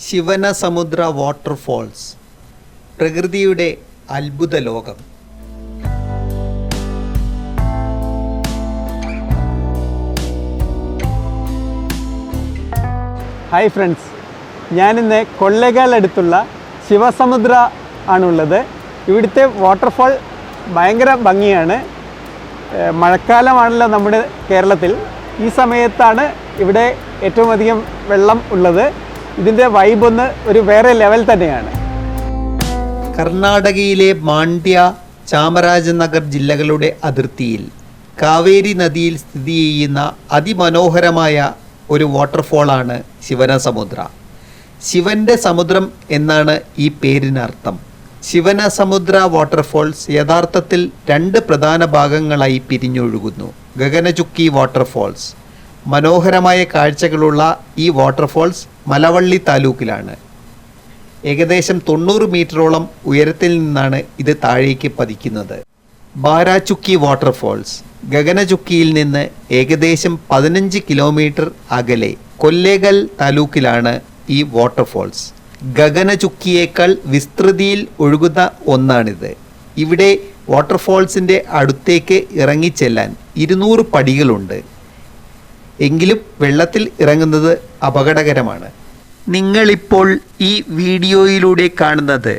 Shivanasamudra waterfalls, പ്രകൃതിയുടെ അത്ഭുത ലോകം. ഹായ് ഫ്രണ്ട്സ്, ഞാനിന്ന് കൊള്ളേഗാൽ അടുത്തുള്ള ശിവസമുദ്ര ആണുള്ളത്. ഇവിടുത്തെ വാട്ടർഫോൾ ഭയങ്കര ഭംഗിയാണ്. മഴക്കാലമാണല്ലോ നമ്മുടെ കേരളത്തിൽ. ഈ സമയത്താണ് ഇവിടെ ഏറ്റവും അധികം വെള്ളം ഉള്ളത്. ഇതിൻ്റെ വൈബൊന്ന് ഒരു വേറെ ലെവൽ തന്നെയാണ്. കർണാടകയിലെ മാണ്ഡ്യ, ചാമരാജനഗർ ജില്ലകളുടെ അതിർത്തിയിൽ കാവേരി നദിയിൽ സ്ഥിതി ചെയ്യുന്ന അതിമനോഹരമായ ഒരു വാട്ടർഫോളാണ് ശിവനസമുദ്ര. ശിവന്റെ സമുദ്രം എന്നാണ് ഈ പേരിനർത്ഥം. ശിവനസമുദ്ര വാട്ടർഫോൾസ് യഥാർത്ഥത്തിൽ രണ്ട് പ്രധാന ഭാഗങ്ങളായി പിരിഞ്ഞൊഴുകുന്നു. ഗഗനചുക്കി വാട്ടർഫോൾസ്. മനോഹരമായ കാഴ്ചകളുള്ള ഈ വാട്ടർഫോൾസ് മലവള്ളി താലൂക്കിലാണ്. ഏകദേശം 90 മീറ്ററോളം ഉയരത്തിൽ നിന്നാണ് ഇത് താഴേക്ക് പതിക്കുന്നത്. ബാരാചുക്കി വാട്ടർഫോൾസ് ഗഗനചുക്കിയിൽ നിന്ന് ഏകദേശം 15 കിലോമീറ്റർ അകലെ കൊല്ലേഗൽ താലൂക്കിലാണ് ഈ വാട്ടർഫോൾസ്. ഗഗനചുക്കിയേക്കാൾ വിസ്തൃതിയിൽ ഒഴുകുന്ന ഒന്നാണിത്. ഇവിടെ വാട്ടർഫോൾസിൻ്റെ അടുത്തേക്ക് ഇറങ്ങിച്ചെല്ലാൻ 200 പടികളുണ്ട്. എങ്കിലും വെള്ളത്തിൽ ഇറങ്ങുന്നത് അപകടകരമാണ്. നിങ്ങളിപ്പോൾ ഈ വീഡിയോയിലൂടെ കാണുന്നത്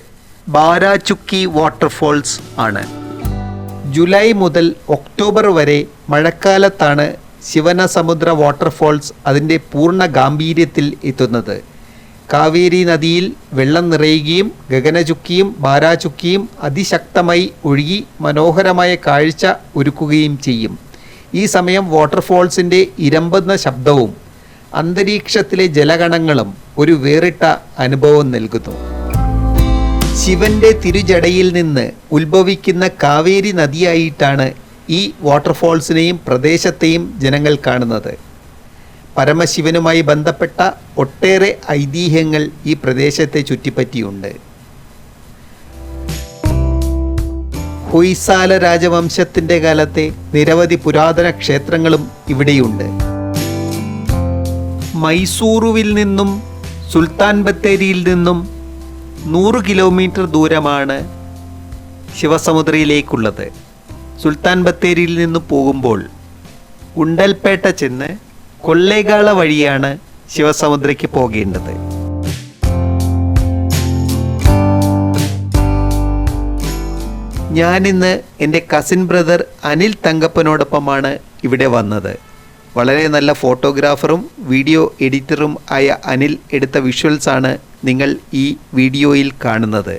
ബാരാചുക്കി വാട്ടർഫോൾസ് ആണ്. ജൂലൈ മുതൽ ഒക്ടോബർ വരെ മഴക്കാലത്താണ് ശിവനസമുദ്ര വാട്ടർഫോൾസ് അതിൻ്റെ പൂർണ്ണ ഗാംഭീര്യത്തിൽ എത്തുന്നത്. കാവേരി നദിയിൽ വെള്ളം നിറയുകയും ഗഗനചുക്കിയും ബാരാചുക്കിയും അതിശക്തമായി ഒഴുകി മനോഹരമായ കാഴ്ച ഒരുക്കുകയും ചെയ്യും. ഈ സമയം വാട്ടർഫോൾസിൻ്റെ ഇരമ്പുന്ന ശബ്ദവും അന്തരീക്ഷത്തിലെ ജലകണങ്ങളും ഒരു വേറിട്ട അനുഭവം നൽകുന്നു. ശിവന്റെ തിരുജടയിൽ നിന്ന് ഉത്ഭവിക്കുന്ന കാവേരി നദിയായിട്ടാണ് ഈ വാട്ടർഫോൾസിനെയും പ്രദേശത്തെയും ജനങ്ങൾ കാണുന്നത്. പരമശിവനുമായി ബന്ധപ്പെട്ട ഒട്ടേറെ ഐതിഹ്യങ്ങൾ ഈ പ്രദേശത്തെ ചുറ്റിപ്പറ്റിയുണ്ട്. ഹൊയ്സാല രാജവംശത്തിൻ്റെ കാലത്തെ നിരവധി പുരാതന ക്ഷേത്രങ്ങളും ഇവിടെയുണ്ട്. മൈസൂറുവിൽ നിന്നും സുൽത്താൻ ബത്തേരിയിൽ നിന്നും 100 കിലോമീറ്റർ ദൂരമാണ് ശിവസമുദ്രയിലേക്കുള്ളത്. സുൽത്താൻ ബത്തേരിയിൽ നിന്ന് പോകുമ്പോൾ ഗുണ്ടൽപേട്ട ചെന്ന് കൊള്ളേഗാള വഴിയാണ് ശിവസമുദ്രയ്ക്ക് പോകേണ്ടത്. ഞാനിന്ന് എൻ്റെ കസിൻ ബ്രദർ അനിൽ തങ്കപ്പനോടൊപ്പമാണ് ഇവിടെ വന്നത്. വളരെ നല്ല ഫോട്ടോഗ്രാഫറും വീഡിയോ എഡിറ്ററും ആയ അനിൽ എടുത്ത വിഷ്വൽസാണ് നിങ്ങൾ ഈ വീഡിയോയിൽ കാണുന്നത്.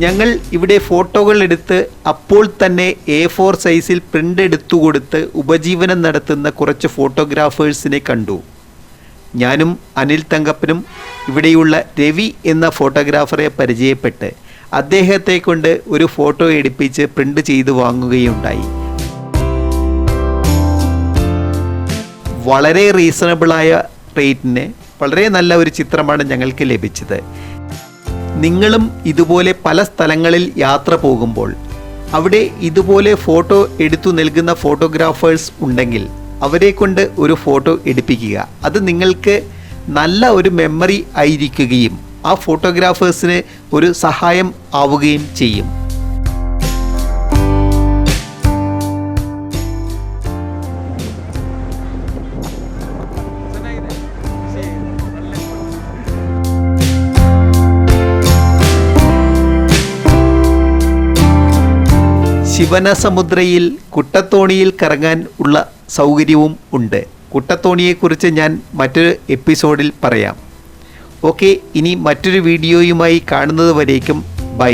ഞങ്ങൾ ഇവിടെ ഫോട്ടോകൾ എടുത്ത് അപ്പോൾ തന്നെ A4 സൈസിൽ പ്രിൻ്റ് എടുത്തു കൊടുത്ത് ഉപജീവനം നടത്തുന്ന കുറച്ച് ഫോട്ടോഗ്രാഫേഴ്സിനെ കണ്ടു. ഞാനും അനിൽ തങ്കപ്പനും ഇവിടെയുള്ള രവി എന്ന ഫോട്ടോഗ്രാഫറെ പരിചയപ്പെട്ട് അദ്ദേഹത്തെ കൊണ്ട് ഒരു ഫോട്ടോ എടുപ്പിച്ച് പ്രിൻ്റ് ചെയ്ത് വാങ്ങുകയുണ്ടായി. വളരെ റീസണബിളായ റേറ്റിന് വളരെ നല്ല ഒരു ചിത്രമാണ് ഞങ്ങൾക്ക് ലഭിച്ചത്. നിങ്ങളും ഇതുപോലെ പല സ്ഥലങ്ങളിൽ യാത്ര പോകുമ്പോൾ അവിടെ ഇതുപോലെ ഫോട്ടോ എടുത്തു നൽകുന്ന ഫോട്ടോഗ്രാഫേഴ്സ് ഉണ്ടെങ്കിൽ അവരെ കൊണ്ട് ഒരു ഫോട്ടോ എടുപ്പിക്കുക. അത് നിങ്ങൾക്ക് നല്ല ഒരു മെമ്മറി ആയിരിക്കുകയും ആ ഫോട്ടോഗ്രാഫേഴ്സിന് ഒരു സഹായം ആവുകയും ചെയ്യും. ശിവനസമുദ്രയിൽ കുട്ടത്തോണിയിൽ കറങ്ങാൻ ഉള്ള സൗകര്യവും ഉണ്ട്. കുട്ടത്തോണിയെക്കുറിച്ച് ഞാൻ മറ്റൊരു എപ്പിസോഡിൽ പറയാം. ഓക്കെ, ഇനി മറ്റൊരു വീഡിയോയുമായി കാണുന്നത് വരേക്കും ബൈ.